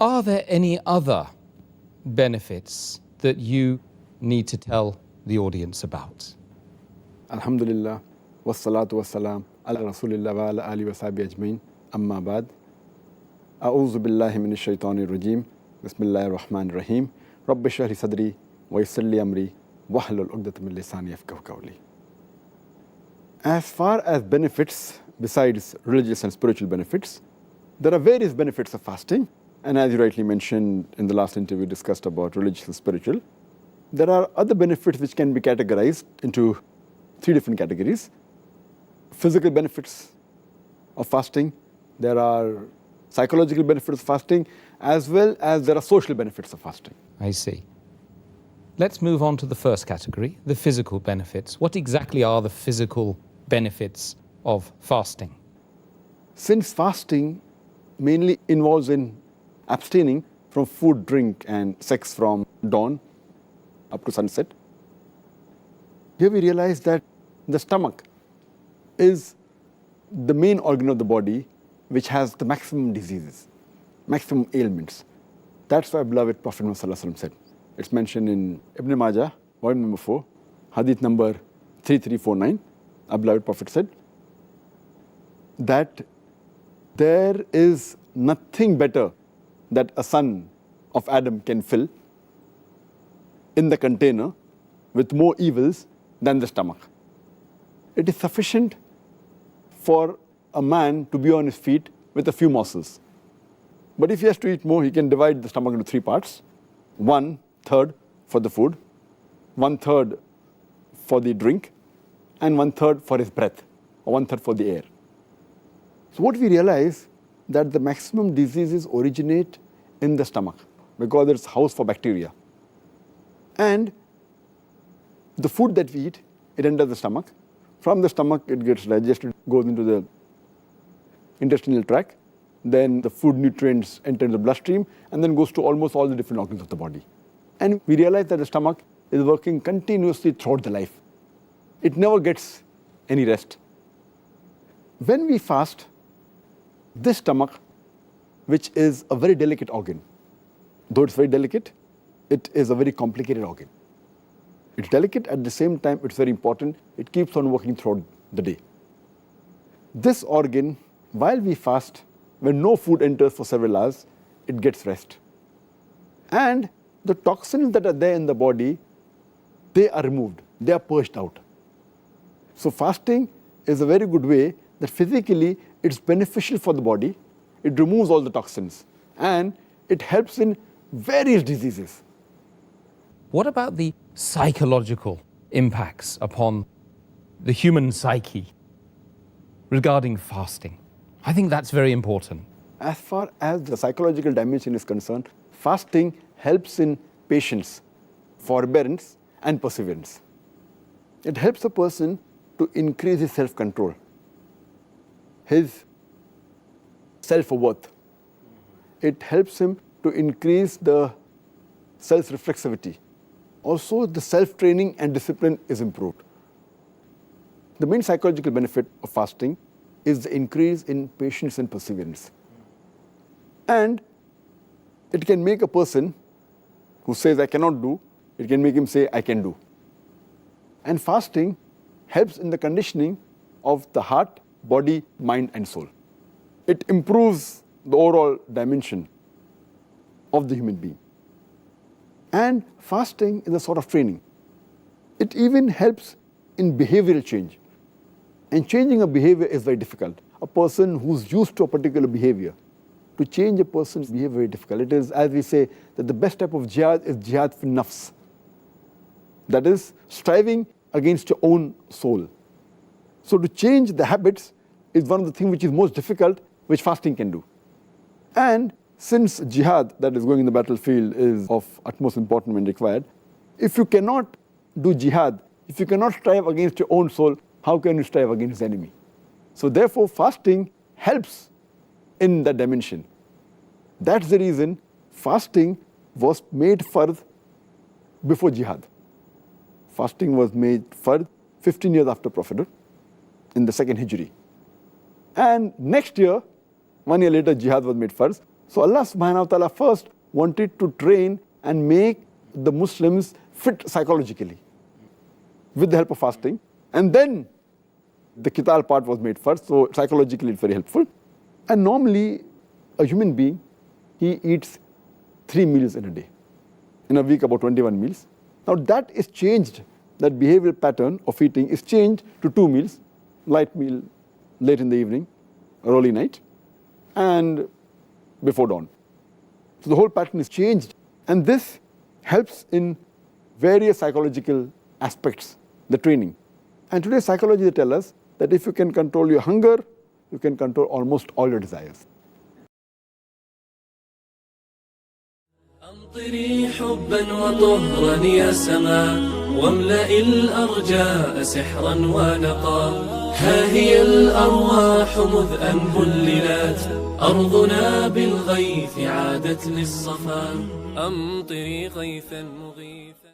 Are there any other benefits that you need to tell the audience about? Alhamdulillah, wassalatu wassalam, ala rasulillah wa ala alihi wa sahbihi ajmain, amma ba'd. A'udhu billahi minash shaitanir rajim, bismillahir rahmanir rahim, rabbi shrah li sadri, wa yassir li amri, wahlul 'uqdatam min lisani yafqahu qawli. As far as benefits, besides religious and spiritual benefits, there are various benefits of fasting. And as you rightly mentioned in the last interview, discussed about religious and spiritual, there are other benefits which can be categorized into three different categories. Physical benefits of fasting, there are psychological benefits of fasting, as well as there are social benefits of fasting. I see. Let's move on to the first category, the physical benefits. What exactly are the physical benefits of fasting? Since fasting mainly involves in abstaining from food, drink, and sex from dawn up to sunset, here we realize that the stomach is the main organ of the body which has the maximum diseases, maximum ailments. That's why beloved Prophet Muhammad said. It's mentioned in Ibn Majah, volume number 4, hadith number 3349. Our beloved Prophet said that there is nothing better that a son of Adam can fill in the container with more evils than the stomach. It is sufficient for a man to be on his feet with a few morsels. But if he has to eat more, he can divide the stomach into three parts. 1/3 for the food, 1/3 for the drink, and 1/3 for his breath, or 1/3 for the air. So what we realize that the maximum diseases originate in the stomach because it's house for bacteria. And the food that we eat, it enters the stomach. From the stomach, it gets digested, goes into the intestinal tract. Then the food nutrients enter the bloodstream and then goes to almost all the different organs of the body. And we realize that the stomach is working continuously throughout the life. It never gets any rest. When we fast, this stomach, which is a very delicate organ, though it's very delicate, it is a very complicated organ. It's delicate, at the same time it's very important. It keeps on working throughout the day. This organ, while we fast, when no food enters for several hours, it gets rest. And the toxins that are there in the body, they are removed, they are purged out. So fasting is a very good way that physically it's beneficial for the body. It removes all the toxins and it helps in various diseases. What about the psychological impacts upon the human psyche regarding fasting? I think that's very important. As far as the psychological dimension is concerned, fasting helps in patience, forbearance, and perseverance. It helps a person to increase his self-control, his self-worth. It helps him to increase the self-reflexivity. Also, the self-training and discipline is improved. The main psychological benefit of fasting is the increase in patience and perseverance. And it can make a person who says, I cannot do, it can make him say, I can do. And fasting helps in the conditioning of the heart, body, mind, and soul. It improves the overall dimension of the human being. And fasting is a sort of training. It even helps in behavioral change. And changing a behavior is very difficult. A person who's used to a particular behavior, to change a person's behavior is very difficult. It is, as we say, that the best type of jihad is jihad fi nafs. That is, striving against your own soul. So to change the habits is one of the things which is most difficult, which fasting can do. And since jihad, that is going in the battlefield, is of utmost importance when required, if you cannot do jihad, if you cannot strive against your own soul, how can you strive against the enemy? So therefore, fasting helps in that dimension. That's the reason fasting was made fard before jihad. Fasting was made fard 15 years after Prophethood, in the second Hijri. And next year, 1 year later, jihad was made fard. So Allah subhanahu wa ta'ala first wanted to train and make the Muslims fit psychologically with the help of fasting. And then the qital part was made first, so psychologically it's very helpful. And normally a human being, he eats 3 meals in a day. In a week about 21 meals. Now that is changed, that behavioral pattern of eating is changed to 2 meals, light meal late in the evening, early night, and before dawn. So the whole pattern is changed, and this helps in various psychological aspects, the training. And today psychology, they tell us that if you can control your hunger, you can control almost all your desires. أمطري حبا وطهرا يا سماء واملئ الأرجاء سحرا ونقا ها هي الأرواح مذ أن بللت أرضنا بالغيث عادت للصفا أمطري غيثا مغيثا